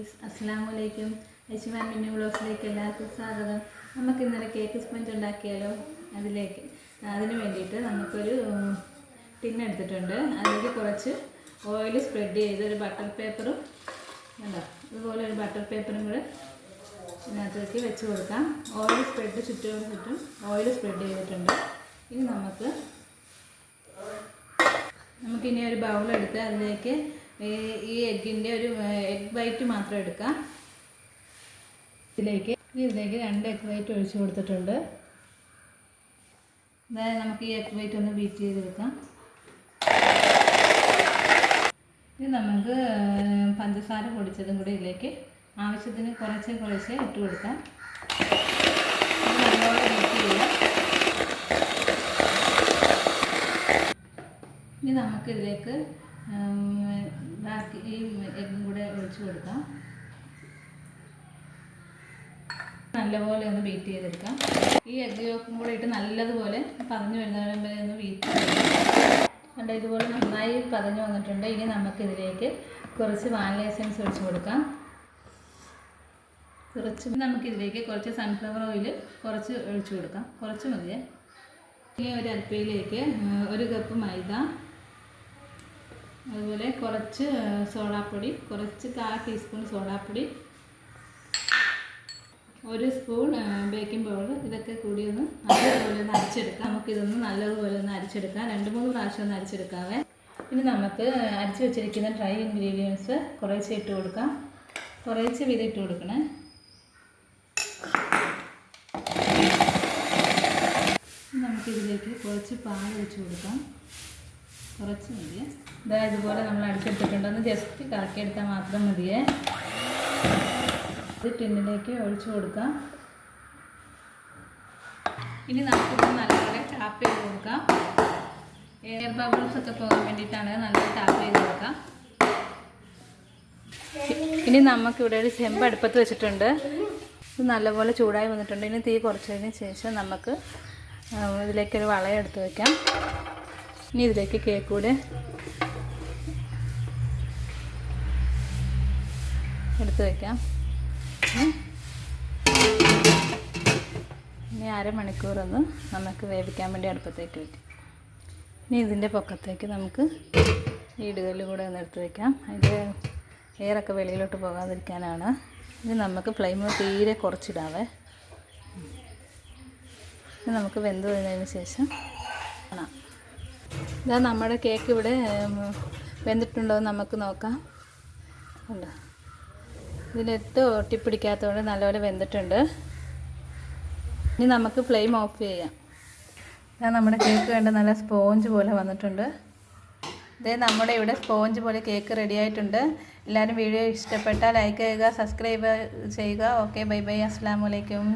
Guys, അസ്സലാമു അലൈക്കും. യശ്മാൻ മിന്നു വ്ളോഗ്സിലേക്ക് എല്ലാവർക്കും സ്വാഗതം. നമുക്ക് ഇന്നലെ കേക്ക് സ്പഞ്ച് ഉണ്ടാക്കിയാലോ? അതിന് വേണ്ടിയിട്ട് നമുക്കൊരു ടിന്നെടുത്തിട്ടുണ്ട്. അതിലേക്ക് കുറച്ച് ഓയിൽ സ്പ്രെഡ് ചെയ്ത് ഒരു ബട്ടർ പേപ്പറും ഇതുപോലെ ഒരു ബട്ടർ പേപ്പറും കൂടെ ഇതിനകത്തേക്ക് വെച്ച് കൊടുക്കാം. ഓയിൽ സ്പ്രെഡ് ചുറ്റും ഓയിൽ സ്പ്രെഡ് ചെയ്തിട്ടുണ്ട്. ഇനി നമുക്കിനി ഒരു ബൗളെടുത്ത് അതിലേക്ക് ഈ എഗ്ഗിൻ്റെ ഒരു എഗ് വൈറ്റ് മാത്രം എടുക്കാം. ഇതിലേക്ക് 2 എഗ് വൈറ്റ് ഒഴിച്ച് കൊടുത്തിട്ടുണ്ട്. അതായത് നമുക്ക് ഈ എഗ് വൈറ്റ് ഒന്ന് ബീറ്റ് ചെയ്തെടുക്കാം. ഇനി നമുക്ക് പഞ്ചസാര പൊടിച്ചതും കൂടി ഇതിലേക്ക് ആവശ്യത്തിന് കുറച്ച് ഇട്ട് കൊടുക്കാം. നല്ലോണം ബീറ്റ് ചെയ്യാം. ഇനി നമുക്കിതിലേക്ക് ബാക്കി ഈ എഗ്ഗും കൂടെ ഒഴിച്ച് കൊടുക്കാം. നല്ലപോലെ ഒന്ന് ബീറ്റ് ചെയ്തെടുക്കാം. ഈ എഗ്ഗ് യോക്കും കൂടെ ഇട്ട് നല്ലതുപോലെ പതഞ്ഞ് വരുന്നവരെ വരെ ഒന്ന് ബീറ്റ് ചെയ്തെടുക്കാം. ഇതുപോലെ നന്നായി പതഞ്ഞ് വന്നിട്ടുണ്ട്. ഇനി നമുക്കിതിലേക്ക് കുറച്ച് വാനില എസൻസ് ഒഴിച്ച് കൊടുക്കാം. നമുക്കിതിലേക്ക് കുറച്ച് സൺഫ്ലവർ ഓയിൽ കുറച്ച് ഒഴിച്ച് കൊടുക്കാം. കുറച്ച് മതിയേ. ഇനി ഒരു അരിപ്പയിലേക്ക് 1 കപ്പ് മൈദ, അതുപോലെ കുറച്ച് സോഡാപ്പൊടി, കുറച്ച് 1/4 ടീസ്പൂൺ സോഡാപ്പൊടി, 1 സ്പൂൺ ബേക്കിംഗ് പൗഡർ, ഇതൊക്കെ കൂടി ഒന്ന് നല്ലതുപോലെ ഒന്ന് അരിച്ചെടുക്കാം. നമുക്കിതൊന്ന് നല്ലതുപോലെ ഒന്ന് അരിച്ചെടുക്കാം. 2-3 പ്രാവശ്യം ഒന്ന് അരിച്ചെടുക്കാവേ. ഇനി നമുക്ക് അരിച്ച് വെച്ചിരിക്കുന്ന ഡ്രൈ ഇൻഗ്രീഡിയൻസ് കുറേശ്ശെ ഇട്ട് കൊടുക്കാം. കുറേശ്ശെ വീതം ഇട്ട് കൊടുക്കണേ. നമുക്കിതിലേക്ക് കുറച്ച് പാൽ ഒഴിച്ച് കൊടുക്കാം. കുറച്ച് മതിയേ. ഇതുപോലെ നമ്മൾ അടിച്ചെടുത്തിട്ടുണ്ട്. ഒന്ന് ജസ്റ്റ് കറക്കിയെടുത്താൽ മാത്രം മതിയേ. ഇത് ടിന്നിലേക്ക് ഒഴിച്ചു കൊടുക്കാം. ഇനി നമുക്കിത് നല്ലപോലെ ടാപ്പ് ചെയ്ത് കൊടുക്കാം. എയർ ബബിൾസ് ഒക്കെ പോകാൻ വേണ്ടിയിട്ടാണ് നല്ലപോലെ ടാപ്പ് ചെയ്ത് കൊടുക്കാം. ഇനി നമുക്കിവിടെ ഒരു ചെമ്പ് അടുപ്പത്ത് വെച്ചിട്ടുണ്ട്. ഇത് നല്ലപോലെ ചൂടായി വന്നിട്ടുണ്ട്. ഇനി തീ കുറച്ചതിന് ശേഷം നമുക്ക് ഇതിലേക്കൊരു വളയം എടുത്ത് വയ്ക്കാം. ഇനി ഇതിലേക്ക് കേക്ക് കൂടെ എടുത്ത് വയ്ക്കാം. ഇനി 1/2 മണിക്കൂറൊന്ന് നമുക്ക് വേവിക്കാൻ വേണ്ടി അടുപ്പത്തേക്ക് വയ്ക്കാം. ഇനി ഇതിൻ്റെ പൊക്കത്തേക്ക് നമുക്ക് ഈ ഇടുകല്ല് കൂടെ ഒന്ന് എടുത്ത് വയ്ക്കാം. അതിൻ്റെ എയറൊക്കെ വെളിയിലോട്ട് പോകാതിരിക്കാനാണ്. ഇനി നമുക്ക് ഫ്ലെയിം തീരെ കുറച്ചിടാവേ. ഇനി നമുക്ക് വെന്ത് കഴിഞ്ഞതിന് ശേഷം കാണാം. ഇതാ നമ്മുടെ കേക്ക് ഇവിടെ വെന്തിട്ടുണ്ടോ എന്ന് നമുക്ക് നോക്കാം. ഉണ്ട്, ഇതിനകത്ത് ഒട്ടിപ്പിടിക്കാത്തതുകൊണ്ട് നല്ലപോലെ വെന്തിട്ടുണ്ട്. ഇനി നമുക്ക് ഫ്ലെയിം ഓഫ് ചെയ്യാം. ഇതാ നമ്മുടെ കേക്ക് കണ്ട് നല്ല സ്പോഞ്ച് പോലെ വന്നിട്ടുണ്ട്. നമ്മുടെ ഇവിടെ സ്പോഞ്ച് പോലെ കേക്ക് റെഡി ആയിട്ടുണ്ട്. എല്ലാവരും വീഡിയോ ഇഷ്ടപ്പെട്ടാൽ ലൈക്ക് ചെയ്യുക, സബ്സ്ക്രൈബ് ചെയ്യുക. ഓക്കെ, ബൈ ബൈ, അസ്സലാമു അലൈക്കും.